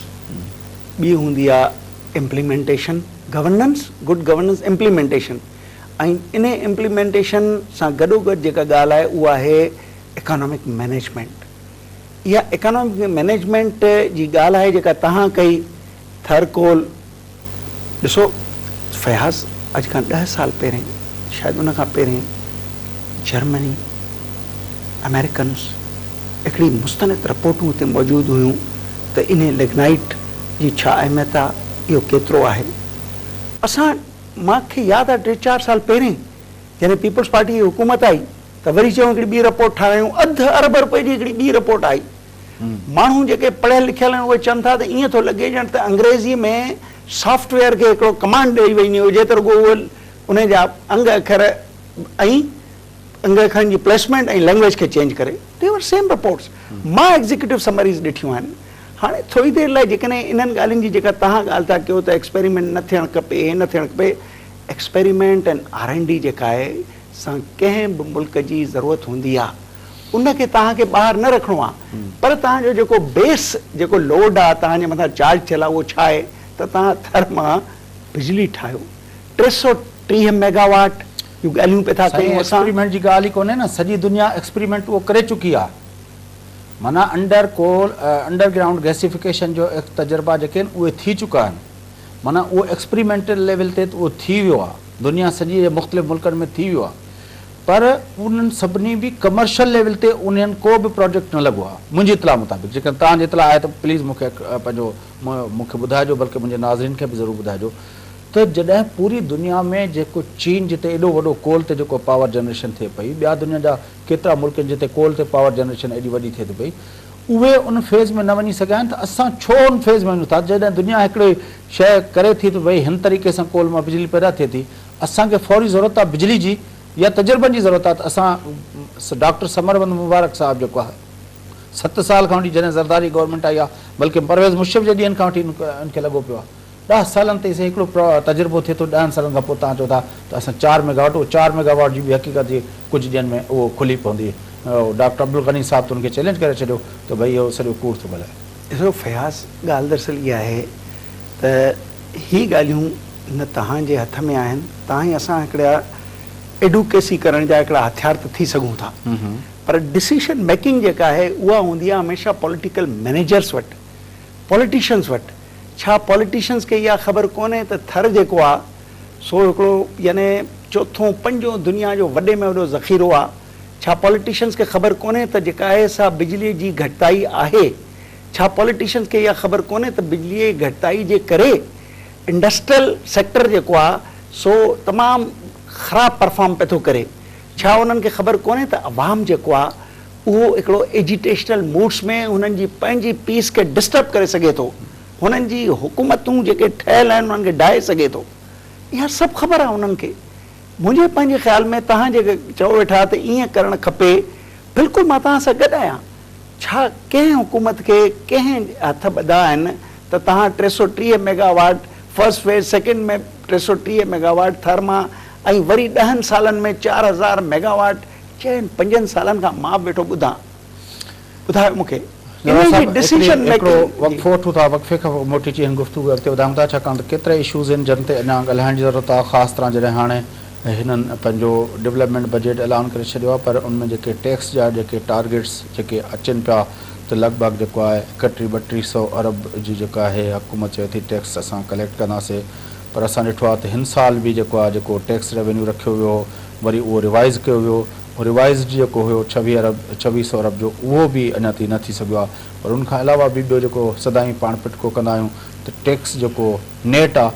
ॿी हूंदी आहे implementation, governance good governance implementation, ऐं इन इम्प्लीमेंटेशन सां गॾोगॾु जेका ॻाल्हि आहे उहा आहे इकोनॉमिक मैनेजमेंट। इहा इकोनॉमिक मैनेजमेंट जी ॻाल्हि आहे जेका तव्हां कई थर कोल। ॾिसो फयाज़, अॼु खां 10 साल पहिरें, शायदि उन खां पहिरें जर्मनी, अमेरिकन्स हिकिड़ी मुस्तनद रिपोर्टूं हिते मौजूदु हुयूं त इन लिग्नाइट जी छा अहमियत आहे, इहो केतिरो आहे। असां मूंखे यादि आहे 3-4 साल पहिरें जॾहिं पीपल्स पार्टी जी हुकूमत आई त वरी चयूं हिकिड़ी ॿी रिपोर्ट ठाहिरायूं, 1/2 अरब रुपए जी हिकिड़ी ॿी रिपोर्ट आई। माण्हू जेके पढ़ियल लिखियल आहिनि उहे चवनि था त ईअं थो लॻे ॼण त अंग्रेज़ी में सॉफ्टवेयर खे हिकिड़ो कमांड ॾेई वई हुजे त रुॻो उहे उन जा अंग अखर ऐं अंग अखरनि जी प्लेसमेंट ऐं लैंग्वेज खे चेंज करे। दे वर सेम रिपोर्ट्स। मां एग्ज़ीक्यूटिव समरीज़ ॾिठियूं आहिनि। हाणे थोरी देरि लाइ जेकॾहिं इन्हनि ॻाल्हियुनि जी जेका तव्हां ॻाल्हि था कयो त एक्सपेरिमेंट न थियणु खपे, हे न थियणु खपे, एक्सपेरिमेंट एंड R&D जेका आहे सां कंहिं बि मुल्क जी ज़रूरत हूंदी आहे, उनखे तव्हांखे ॿाहिरि न रखिणो आहे। पर तव्हांजो जेको बेस जेको लोड आहे तव्हांजे मथां चार्ज थियल आहे उहो छा आहे त तव्हां थर मां बिजली ठाहियो। 330 मेगावाट जूं ॻाल्हियूं पिया था कयूं। एक्सपेरिमेंट जी ॻाल्हि ई कोन्हे न, सॼी दुनिया एक्सपेरिमेंट उहो करे चुकी आहे। माना अंडरग्राउंड गैसिफिकेशन जो तजुर्बा जेके आहिनि उहे थी चुका आहिनि। माना उहो एक्सपेरिमेंटल लेवल ते उहो थी वियो आहे, दुनिया सॼी जे मुख़्तलिफ़ मुल्कनि में थी वियो आहे। पर उन्हनि सभिनी बि कमर्शियल लेवल ते उन्हनि को बि प्रोजेक्ट न लॻो आहे मुंहिंजी इतला मुताबिक़। जेकॾहिं तव्हांजी इतला आहे त प्लीज़ मूंखे ॿुधाइजो, बल्कि मुंहिंजे नाज़रीन खे बि ज़रूरु ॿुधाइजो त जॾहिं पूरी दुनिया में जेको चीन जिते एॾो वॾो कोल ते जेको पावर जनरेशन थिए पई, ॿिया दुनिया जा केतिरा मुल्क आहिनि जिते कोल ते पावर जनरेशन एॾी वॾी थिए थी पई, उहे उन फेज़ में न वञी सघिया आहिनि। त असां छो उन फेज़ में वञूं था? जॾहिं दुनिया हिकिड़ी शइ करे थी त भई हिन तरीक़े सां कोल मां बिजली पैदा थिए थी, असांखे फौरी ज़रूरत आहे बिजली जी या तजुर्बनि जी ज़रूरत आहे। त असां डॉक्टर समर मुबारक साहिबु जेको आहे 7 साल खां वठी जॾहिं ज़रदारी गवर्नमेंट आई आहे, बल्कि परवेज़ मुशर्रफ जे ॾींहंनि खां वठी उनखे लॻो पियो आहे। 10 सालनि ते हिकिड़ो तजुर्बो थिए थो, 10 सालनि खां पोइ तव्हां चओ था त असां 4 मेगावाट, उहो 4 मेगावाट जी बि हक़ीक़त जी कुझु ॾींहंनि में उहो खुली पवंदी। डॉक्टर अब्दुल गनी साहिब त उनखे चैलेंज करे छॾियो त भई इहो सॼो कूड़ थो ॻाल्हाए। ॾिसो फयाज़, ॻाल्हि दरअसल इहा आहे त ही ॻाल्हियूं न तव्हांजे हथ में आहिनि। तव्हां ई असां हिकिड़ा एडुकेसी करण जा हिकिड़ा हथियार त थी सघूं था, पर डिसीशन मेकिंग जेका आहे उहा हूंदी आहे हमेशह पॉलिटिकल मैनेजर्स वटि, पॉलिटिशियंस वटि। छा पॉलिटिशियंस खे इहा ख़बर कोन्हे त थर जेको आहे सो हिकिड़ो यानी 4, 5 दुनिया जो वॾे में वॾो ज़ख़ीरो आहे? छा पॉलिटिशियंस खे ख़बर कोन्हे त जेका आहे सा बिजलीअ जी घटिताई आहे? छा पॉलिटिशियंस खे इहा ख़बर कोन्हे त बिजलीअ जी घटिताई जे करे इंडस्ट्रियल सेक्टर जेको आहे सो तमामु ख़राबु परफॉर्म पियो थो करे। छा उन्हनि खे ख़बर कोन्हे त अवाम जेको आहे उहो हिकिड़ो एजिटेशनल मूड्स में हुननि जी पंहिंजी पीस खे डिस्टर्ब करे सघे थो, हुननि जी हुकूमतूं जेके ठहियल आहिनि उन्हनि खे ढाहे सघे थो। इहा सभु ख़बर आहे उन्हनि खे। मुंहिंजे पंहिंजे ख़्याल में तव्हां जेके चओ वेठा त ईअं करणु खपे, बिल्कुलु मां तव्हां सां गॾु आहियां। छा कंहिं हुकूमत खे कंहिं हथ ॿधा आहिनि त तव्हां 330 मेगावाट फर्स्ट फेज़, सेकेंड में 330 मेगावाट थर्मा ऐं वरी 10 सालनि में 4000 मेगावाट, 4-5 सालनि खां मां वेठो ॿुधां। ॿुधायो मूंखे डिसीजन वक़्फ़ो वठूं था, वक़्फ़े खां मोटी अची हिन गुफ़्तगू अॻिते वधायूं था, छाकाणि त केतिरा इशूज़ आहिनि जिन ते अञा ॻाल्हाइण जी ज़रूरत आहे। ख़ासि तरह जॾहिं हाणे हिननि पंहिंजो डेवलपमेंट बजट ऐलान करे छॾियो आहे, पर उनमें जेके टैक्स जा जेके टारगेट्स जेके अचनि पिया त लॻभॻि जेको आहे 31-3200 अरब जी जेका आहे हुकूमत चए थी टैक्स असां कलेक्ट कंदासीं। पर असां ॾिठो आहे त हिन साल बि जेको आहे जेको टैक्स रेवेन्यू रखियो वियो वरी उहो रिवाइज़ कयो वियो, रिवाइज़ जेको हुयो 2600 अरब जो, उहो बि अञा ताईं न थी सघियो आहे। पर उनखां अलावा बि ॿियो जेको सदाईं पाण पिटको कंदा आहियूं त टैक्स जेको नेट आहे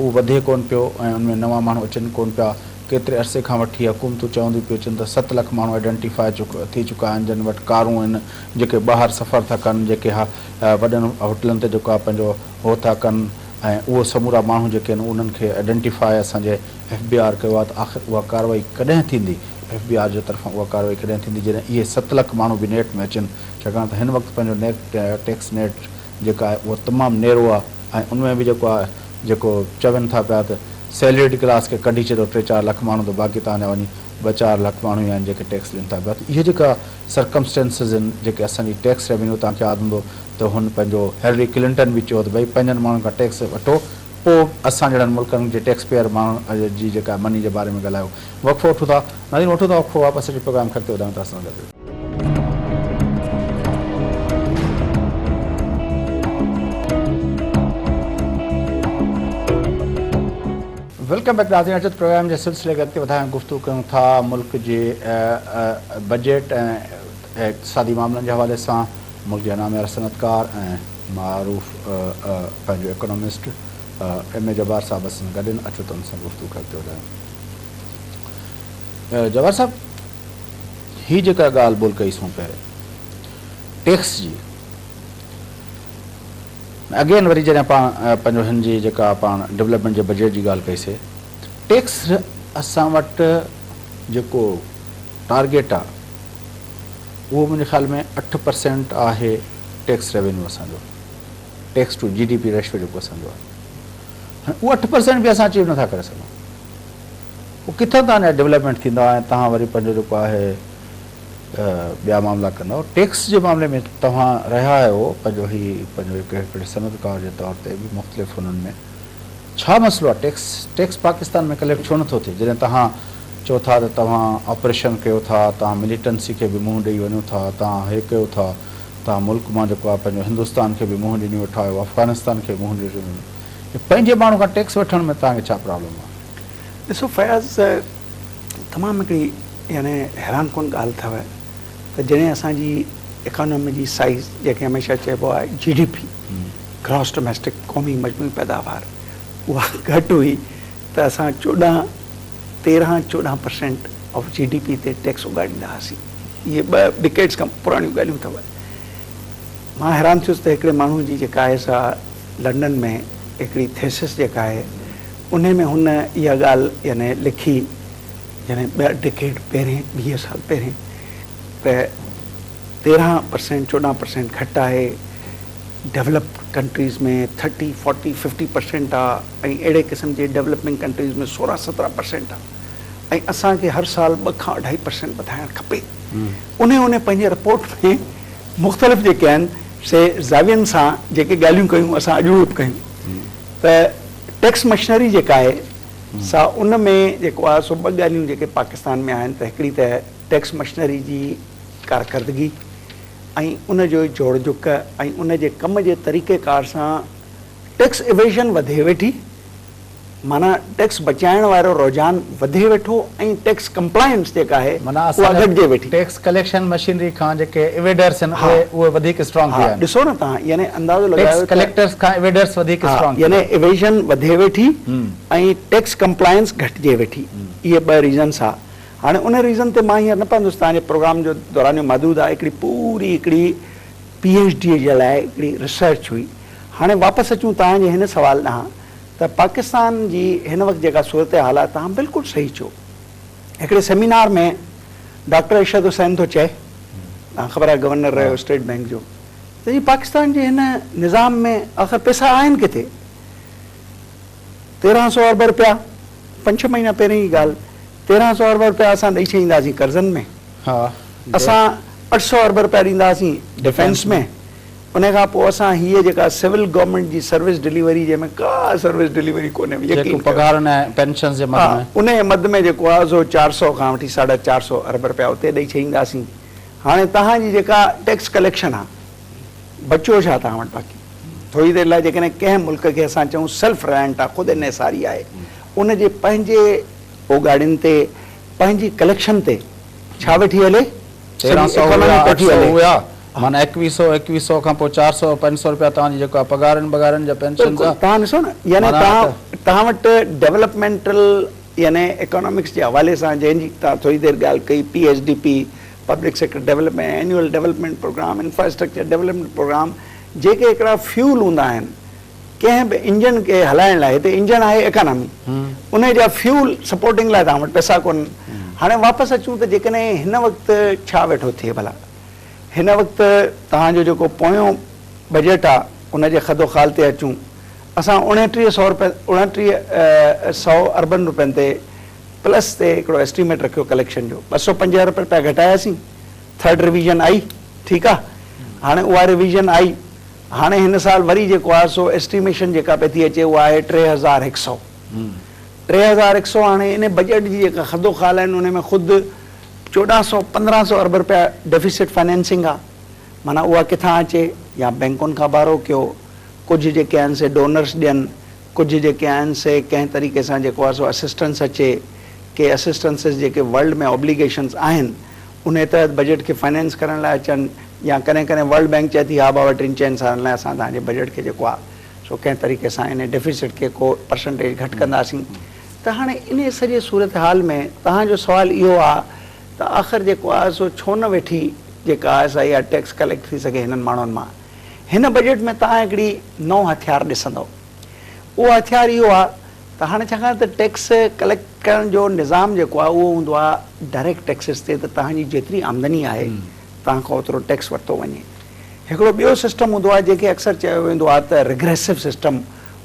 उहो वधे कोन पियो ऐं उनमें नवां माण्हू अचनि कोन पिया। केतिरे अरसे खां वठी हुकूमतूं चवंदियूं पियूं अचनि त 7 लख माण्हू आइडेंटिफाई थी चुका आहिनि जिन वटि कारूं आहिनि, जेके ॿाहिरि सफ़र था कनि, जेके वॾनि होटलनि ते जेको आहे पंहिंजो हो था कनि, ऐं उहो समूरा माण्हू जेके आहिनि उन्हनि खे आइडेंटिफाई असांजे FBI कयो आहे। त आख़िर उहा कार्रवाई कॾहिं थींदी, FBI जे तरफ़ां उहा कार्रवाई कॾहिं थींदी जॾहिं इहे 7 लख माण्हू बि नेट में अचनि। छाकाणि त हिन वक़्तु पंहिंजो नेट टैक्स नेट जेका आहे उहा तमामु नेरो आहे ऐं उनमें बि जेको आहे जेको चवनि था पिया त सैलरीड क्लास खे कढी छॾियो 3-4 लख माण्हू, त बाक़ी तव्हांजा वञी 2-4 लख माण्हू आहिनि जेके टैक्स ॾियनि था पिया। त इहे जेका सर्कमस्टेंसिस आहिनि जेके असांजी टैक्स रेवेन्यू तव्हांखे यादि हूंदो त हुन पंहिंजो हैलरी क्लिंटन बि चयो त भई पंहिंजनि माण्हुनि खां टैक्स वठो, पोइ असां जहिड़नि मुल्कनि जे टैक्स पेयर माण्हू जी जेका मनी जे बारे में ॻाल्हायो। वक़्फ़ो वठूं था, नाज़रीन वठूं था वक़्फ़ो, वापसि अची प्रोग्राम खे अॻिते वधायूं था असां गॾु। वेलकम बैक नाज़रीन, अचत प्रोग्राम जे सिलसिले खे अॻिते वधायूं, गुफ़्तगू कयूं था मुल्क जे बजट ऐं इक़्तिसादी मामलनि जे हवाले सां। मुल्क जा नामियार सनतकार ऐं मारूफ़ पंहिंजो इकोनॉमिस्ट MA जब्बार साहब सां गॾु आहिनि। अचो त हुन सां गुफ़्तगू खे अॻिते वधायूं। जब्बार साहब, हीअ जेका ॻाल्हि ॿोल कईसूं पहिरें टैक्स जी, अगेन वरी जॾहिं पाण पंहिंजो हिन जी जेका पाण डेवलपमेंट जे बजट जी ॻाल्हि कईसीं, टैक्स असां वटि जेको टारगेट आहे उहो मुंहिंजे ख़्याल में 8% आहे टैक्स रेवेन्यू असांजो, टैक्स टू GDP रेशियो जेको असांजो आहे। उहो 8% बि असां अचीव नथा करे सघूं। पोइ किथां तव्हांजा डेवलपमेंट थींदा ऐं तव्हां वरी पंहिंजो जेको आहे ॿिया मामला कंदव। टैक्स जे मामले में तव्हां रहिया आहियो पंहिंजो पंहिंजो हिकिड़े सनतकार जे तौर ते बि मुख़्तलिफ़ हुननि में, छा मसइलो आहे टैक्स पाकिस्तान में कलेक्ट छो नथो थिए? जॾहिं तव्हां चओ था त तव्हां ऑपरेशन कयो था, तव्हां मिलिटेंसी खे बि मुंहुं ॾेई वञो था, तव्हां हे कयो था, तव्हां मुल्क मां जेको आहे पंहिंजो हिंदुस्तान खे बि मुंहुं ॾिनी वेठा आहियो, अफ़गानिस्तान खे मुंहुं ॾिनी वेठो, पंहिंजे माण्हू खां टैक्स वठण में तव्हांखे छा प्रॉब्लम आहे? ॾिसो फयाज़, तमामु हिकिड़ी यानी हैरान कुन ॻाल्हि अथव त जॾहिं असांजी इकोनॉमी जी साइज़ जेके हमेशह चइबो आहे GDP ग्रॉस डोमेस्टिक क़ौमी मजमूई पैदावार, उहा घटि हुई त असां 13-14% ऑफ GDP ते टैक्स उगाड़ींदा हुआसीं। इहे 2 डिकेड्स खां पुराणियूं ॻाल्हियूं अथव। मां हैरान थियुसि त हिकिड़े माण्हू जी जेका आहे सा लंडन में हिकिड़ी थेसिस जेका आहे उन में हुन इहा ॻाल्हि यानी लिखी, यानी 2 डिकेड पहिरें 20 साल पहिरें त 13%-14% घटि आहे। डेवलप्ड कंट्रीज़ में 30-40-50% आहे ऐं अहिड़े क़िस्म जे डेवलपिंग कंट्रीज़ में 16-17% आहे ऐं असांखे हर साल 2 खां 2.5% वधाइणु खपे। उन पंहिंजे रिपोर्ट में मुख़्तलिफ़ जेके आहिनि से ज़ावियनि सां जेके ॻाल्हियूं कयूं असां अॼु बि कयूं त टैक्स मशीनरी जेका आहे सा उन में जेको आहे सो 2 ॻाल्हियूं जेके पाकिस्तान में आहिनि त हिकिड़ी त टैक्स मशीनरी जी कारकर्दगी ऐं उन जो जोड़ जुक ऐं उन जे कम जे तरीक़ेकार सां टैक्स इवेजन वधे वेठी माना टैक्स बचाइण वारो रुझान वधे वेठो ऐं टैक्स कंप्लायंस जेका आहे माना उहा घटिजे वेठी। टैक्स कलेक्शन मशीनरी खां जेके एविडर्स आहिनि उहे वधीक स्ट्रॉन्ग थी विया आहिनि। ॾिसो न तव्हां, यानी अंदाज़ो लॻायो टैक्स कलेक्टर्स खां एविडर्स वधीक स्ट्रॉन्ग, यानी एवेजन वधे वेठी ऐं टैक्स कंप्लायंस घटिजे वेठी। इहे ॿ रीज़न्स आहे। हाणे उन रीज़न ते मां हींअर न पवंदुसि, तव्हांजे प्रोग्राम जो दौरान जो महदूद आहे, हिकिड़ी पूरी हिकिड़ी PhD जे लाइ हिकिड़ी रिसर्च हुई। हाणे वापसि अचूं तव्हांजे हिन सुवाल ॾांहुं त पाकिस्तान जी हिन वक़्तु जेका सूरत हाल आहे, तव्हां बिल्कुलु सही चओ। हिकिड़े सेमिनार में डॉक्टर अरशद हुसैन थो चए, तव्हां ख़बर आहे गवर्नर रहियो स्टेट बैंक जो, त जी पाकिस्तान जे हिन निज़ाम में आख़िर पैसा आहिनि किथे? 1300 अरब रुपया 5-6 महीना पहिरीं जी ॻाल्हि, 1300 अरब रुपया असां ॾेई छॾींदासीं कर्ज़नि में, असां 800 अरब रुपया ॾींदासीं डिफेंस में, उन खां पोइ असां हीअ जेका सिविल गवर्नमेंट जी सर्विस डिलीवरी, जंहिंमें का सर्विस डिलीवरी कोन्हे, उन मद में जेको आहे सो 400 खां वठी 450 अरब रुपया उते ॾेई छॾींदासीं। हाणे तव्हांजी जेका टैक्स कलेक्शन आहे, बचो छा तव्हां वटि? बाक़ी थोरी देरि लाइ जेकॾहिं कंहिं मुल्क खे असां चऊं सेल्फ रिलायंट आहे, ख़ुदि इनसारी आहे, उनजे पंहिंजे ओगाड़ियुनि ते, पंहिंजी कलेक्शन ते छा वेठी हले? 1300 माना 2100 खां पोइ 400-500 रुपया तव्हांजी जेको आहे पगारनि जा पेंशन। तव्हां ॾिसो न, यानी तव्हां वटि डेवलपमेंटल यानी इकोनॉमिक्स जे हवाले सां, जंहिंजी तव्हां थोरी देरि ॻाल्हि कई, PSDP public sector development, annual development programme, infrastructure development programme, जेके हिकिड़ा फ्यूल हूंदा आहिनि कंहिं बि इंजन खे हलाइण लाइ। हिते इंजन आहे इकोनॉमी, उन जा फ्यूल सपोर्टिंग लाइ तव्हां वटि पैसा कोन्हनि। हाणे वापसि अचूं त जेकॾहिं हिन वक़्तु छा वेठो थिए भला? हिन वक़्तु तव्हांजो जेको पोयों बजट आहे उनजे खदोखाल ते अचूं, असां 2900 अरबनि रुपयनि ते प्लस ते हिकिड़ो एस्टिमेट रखियो कलेक्शन जो, 205 अरब रुपया घटायासीं, थर्ड रिवीजन आई, ठीकु आहे। हाणे उहा रिवीजन आई, हाणे हिन साल वरी जेको आहे सो एस्टिमेशन जेका पई थी अचे उहा आहे 3100। 3100 हाणे इन बजट जी जेका खदोखाल आहिनि उन में ख़ुदि 1400-1500 अरब रुपया डेफिसिट फाइनेंसिंग आहे। माना उहा किथां अचे? या बैंकुनि खां बारो कयो, कुझु जेके आहिनि से डोनर्स ॾियनि, कुझु जेके आहिनि से कंहिं तरीक़े सां जेको आहे सो असिस्टेंस अचे, के असिस्टेंसिस जेके वर्ल्ड में ऑब्लिगेशन्स आहिनि उन तहत बजट खे फाइनेंस करण लाइ अचनि, या कॾहिं कॾहिं वर्ल्ड बैंक चए थी हा बाबा 3-4 सालनि लाइ असां तव्हांजे बजट खे जेको आहे सो कंहिं तरीक़े सां इन डेफिसिट खे को परसेंटेज घटि कंदासीं। त हाणे इन सॼे सूरत हाल में तव्हांजो सुवालु इहो आहे त आख़िर जेको आहे सो छो न वेठी जेका आहे सा इहा टैक्स कलेक्ट थी सघे हिननि माण्हुनि मां? हिन बजट में तव्हां हिकिड़ी नओं हथियार ॾिसंदव, उहो हथियार इहो आहे त हाणे छाकाणि त टैक्स कलेक्ट करण जो निज़ाम जेको आहे उहो हूंदो आहे डायरेक्ट टैक्सिस ते, त तव्हांजी जेतिरी आमदनी आहे तव्हांखां ओतिरो टैक्स वरितो वञे। हिकिड़ो ॿियो सिस्टम हूंदो आहे जंहिंखे अक्सर चयो वेंदो आहे त रिग्रेसिव सिस्टम,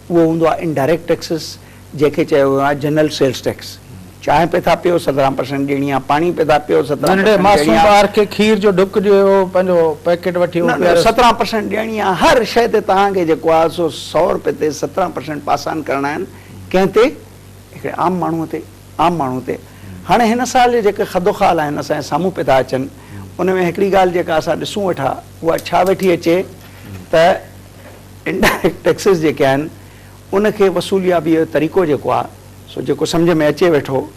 उहो हूंदो आहे इनडायरेक्ट टैक्सिस, जंहिंखे चयो वियो आहे जनरल सेल्स टैक्स। चांहि पे था पियो 17% ॾियणी आहे, पाणी पे था पियो 17%, खीर जो ढुक ॾियो, पंहिंजो पैकेट वठी 17% ॾियणी आहे। हर शइ ते तव्हांखे जेको आहे सो 100 रुपए ते 17% पास ऑन करणा आहिनि। कंहिं ते? हिकिड़े आम माण्हूअ ते। हाणे हिन साल जे जेके खदोखाल आहिनि असांजे साम्हूं पे था अचनि, उन में हिकिड़ी ॻाल्हि जेका असां ॾिसूं वेठा उहा छा वेठी अचे त इनडायरेक्ट टैक्सिस जेके आहिनि उनखे वसूलियाबीअ जो तरीक़ो जेको आहे सो जेको सम्झ में अचे वेठो,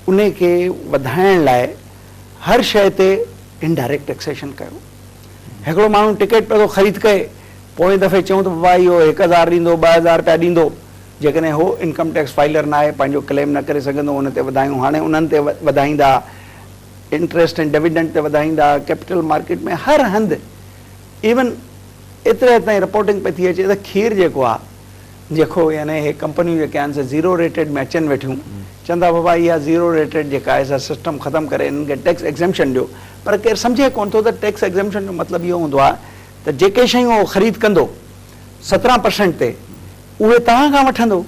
उन खे वधाइण लाइ हर शइ ते इनडायरेक्ट टैक्सेशन कयो। हिकिड़ो माण्हू टिकट पियो थो ख़रीद करे, पोइ दफ़े चऊं त बाबा इहो 1000 ॾींदो, 2000 रुपया ॾींदो, जेकॾहिं हो इनकम टैक्स फाइलर न आहे, पंहिंजो क्लेम न करे सघंदो, उन ते वधायूं। हाणे उन्हनि ते वधाईंदा, इंट्रस्ट ऐं डिविडेंड ते वधाईंदा, कैपिटल मार्केट में हर हंधि, इवन एतिरे ताईं रिपोर्टिंग पई थी अचे त खीर जेको आहे, जेको यानी हे कंपनियूं जेके आहिनि से 0 रेटेड में अचनि वेठियूं, चवंदा बाबा इहा 0 रेटेड जेका आहे सा सिस्टम ख़तमु करे इन्हनि खे टैक्स एग्ज़ेम्पशन ॾियो। पर केरु सम्झे कोन थो त टैक्स एग्ज़ेम्पशन जो मतिलबु इहो हूंदो आहे त जेके शयूं उहो ख़रीद कंदो 17% ते, उहे तव्हां खां वठंदो।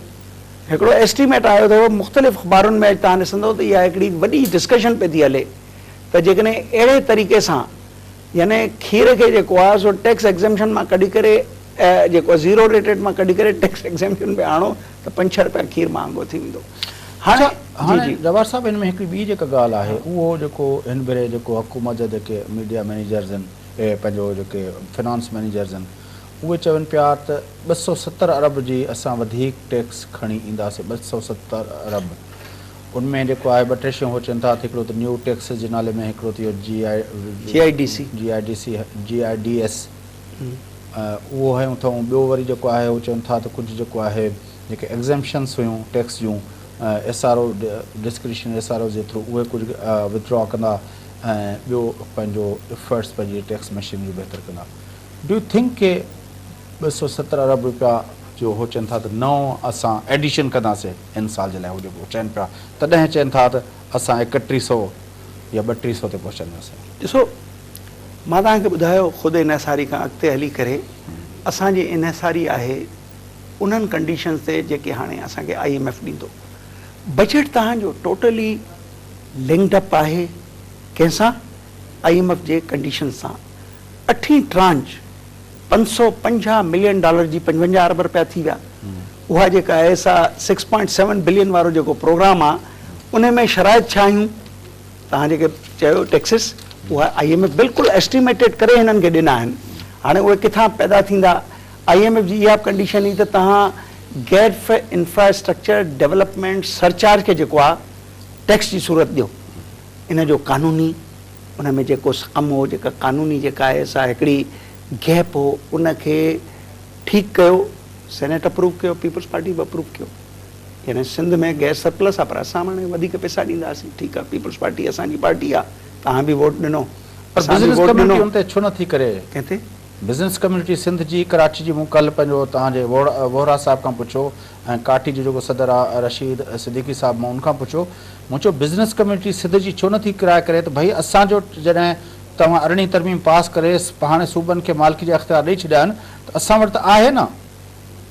हिकिड़ो एस्टिमेट आयो अथव मुख़्तलिफ़ अख़बारुनि में, तव्हां ॾिसंदो त इहा हिकिड़ी वॾी डिस्कशन पई थी हले त जेकॾहिं अहिड़े तरीक़े सां यानी खीर खे जेको आहे सो टैक्स एग्ज़ेम्पशन मां कढी करे, जेको 0 रेटेड मां कढी करे टैक्स एग्ज़ेम्पशन में आणो त 5-6 रुपया खीर महांगो थी वेंदो। हाणे जवाहर साहब, हिन में हिकिड़ी ॿी जेका ॻाल्हि आहे उहो जेको हिन भेरे जेको हुकूमत जा जेके मीडिया मैनेजर्स आहिनि, पंहिंजो जेके फिनांस मैनेजर्स आहिनि, उहे चवनि पिया त 270 अरब जी असां वधीक टैक्स खणी ईंदासीं, 270 अरब। उनमें जेको आहे 2-3 शयूं हो चवनि था, हिकिड़ो त न्यू टैक्स जे नाले में हिकिड़ो थी वियो GIDS, उहो हयूं अथऊं। ॿियो वरी जेको आहे उहो चवनि था त कुझु जेको आहे जेके एग्ज़ेम्पशन्स हुयूं टैक्स जूं, SRO डिस्क्रिशन SRO जे थ्रू उहे कुझु विथड्रॉ कंदा, ऐं ॿियो पंहिंजो एफर्ट्स पंहिंजी टैक्स मशीन जो बहितर कंदा। डू यू थिंक के 270 अरब रुपया जो हो चवनि था त नओं असां एडिशन कंदासीं इन साल जे लाइ, उहो जेको चवनि पिया, तॾहिं चवनि था त असां 3100 या 3200 ते पहुचंदासीं? ॾिसो, मां तव्हांखे ॿुधायो, ख़ुदि इन्हिसारी खां अॻिते हली करे असांजी इन्हिसारी आहे उन्हनि कंडीशन्स ते जेके हाणे असांखे IMF ॾींदो। बजट तव्हांजो टोटली लिंक्ड अप आहे कंहिंसां? IMF जे कंडीशन सां। 8वीं ट्रांच $550 मिलियन जी 55 अरब रुपया थी विया। उहा जेका आहे सा 6.7 बिलियन वारो जेको प्रोग्राम आहे, उन में शराइत छा आहियूं? तव्हां जेके चयो टैक्सिस, उहा IMF बिल्कुलु एस्टिमेटेड करे हिननि खे ॾिना आहिनि। हाणे उहे किथां पैदा थींदा? IMF जी इहा कंडीशन ई त तव्हां गैर इंफ्रास्ट्रक्चर डेवलपमेंट सरचार्ज खे जेको आहे टैक्स जी सूरत ॾियो। इन जो कानूनी उन में जेको कमु हो, जेका कानूनी जेका आहे सा हिकिड़ी गैप हो, उनखे ठीकु कयो, सेनेट अप्रूव कयो, पीपल्स पार्टी बि अप्रूव कयो। यानी सिंध में गैस सरप्लस आहे, पर असां हाणे वधीक पैसा ॾींदासीं। ठीकु आहे, पीपल्स पार्टी असांजी पार्टी आहे, तव्हां बि वोट ॾिनो, छो नथी करे? कंहिंते बिज़नेस कम्यूनिटी सिंध जी कराची जी? मूं कल्ह पंहिंजो तव्हांजे वोहरा साहिब खां पुछो, ऐं काठी जो जेको सदर आहे रशीद सिद्दीकी साहिब, मां उनखां पुछो, मूं चयो बिज़नेस कम्यूनिटी सिंध जी छो नथी किराए करे? त भई असांजो जॾहिं तव्हां 18वीं तरमीम पास करे हाणे सूबनि खे मालिकी जा इख़्तियार ॾेई छॾिया आहिनि, त असां वटि त आहे न।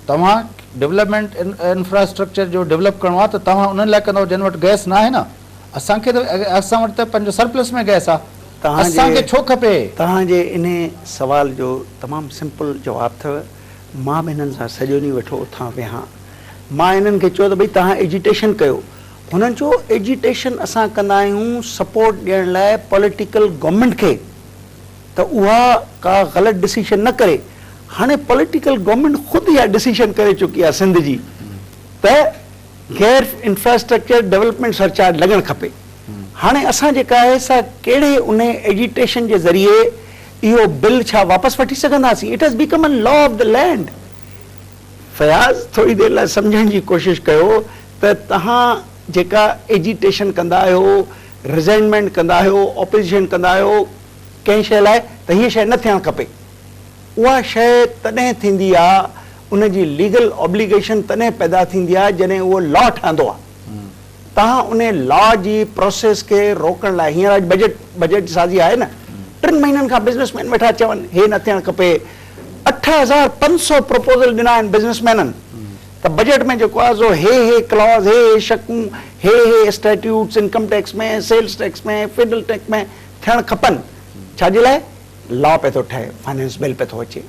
तव्हां डेवलपमेंट इंफ्रास्ट्रक्चर जो डेवलप करिणो आहे त तव्हां उन्हनि लाइ कंदव जिन वटि गैस न आहे न। असांखे त असां वटि त पंहिंजो सरप्लस में गैस आहे, असांखे छो खपे? तव्हांजे इन सवाल जो तमामु सिंपल जवाबु अथव। मां बि हिननि सां सॼो ॾींहुं वेठो उथां वेहां, मां हिननि खे चयो त भई तव्हां एजिटेशन कयो। हुननि चयो एजिटेशन असां कंदा आहियूं सपोर्ट ॾियण लाइ पॉलिटिकल गवर्नमेंट खे, त उहा का ग़लति डिसीशन न करे। हाणे पॉलिटिकल गवर्नमेंट ख़ुदि इहा डिसीशन करे चुकी आहे सिंध जी, त गैर इंफ्रास्ट्रक्चर डेवलपमेंट सरचार्ज लॻणु खपे। हाणे असां जेका आहे सा कहिड़े उन एजिटेशन जे ज़रिए इहो बिल छा वापसि वठी सघंदासीं? It has become a law of the land. Fayaz थोरी देरि लाइ सम्झण जी कोशिशि कयो त तव्हां जेका एजिटेशन कंदा आहियो, रिज़ाइनमेंट कंदा आहियो, ऑपोजिशन कंदा आहियो कंहिं शइ लाइ, त हीअ शइ न थियणु खपे। उहा शइ तॾहिं थींदी आहे, उनजी लीगल ऑब्लिगेशन तॾहिं पैदा थींदी आहे जॾहिं उहो लॉ ठहंदो आहे। तव्हां उन लॉ जी प्रोसेस खे रोकण लाइ, हींअर बजट साज़ी आहे न, 3 महीननि खां बिज़नेसमैन वेठा चवनि हे न थियणु खपे। 8500 प्रपोज़ल ॾिना आहिनि बिज़नेसमैननि, त बजट में जेको आहे सो हे क्लॉज, हे शकूं, हे स्टैट्यूट्स इनकम टैक्स में, सेल्स टैक्स में, फेडरल टैक्स में थियणु खपनि। छाजे लाइ? लॉ पे थो ठहे, फाइनेंस बिल पे थो अचे।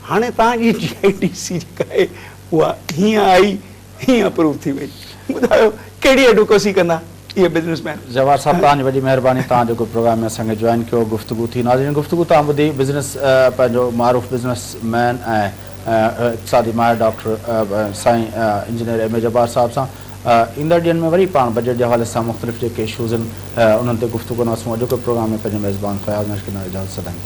हाणे तव्हांजी GIDC जेका आहे उहा हीअं आई, हीअं अप्रूव थी वई। ॿुधायो कहिड़ी एडवोकेसी कंदा इहे बिज़नेसमैन? जवाहर साहिब, तव्हांजी वॾी महिरबानी, तव्हां जेको प्रोग्राम में असांखे जॉइन कयो, गुफ़्तगू थी। नाज़रीन, गुफ़्तगू तव्हां ॿुधी बिज़नेस पंहिंजो मारूफ़ बिज़नेसमैन ऐं इक़्तिसादी माहिर डॉक्टर साईं इंजीनियर MA जब्बार साहिब सां। ईंदड़ ॾींहंनि में वरी पाण बजट जे हवाले सां मुख़्तलिफ़ जेके इशूज़ आहिनि उन्हनि ते गुफ़्तगू कंदासीं। अॼोके प्रोग्राम में पंहिंजो मेज़बान फयाज़ नशकिन इजाज़त सदाईं।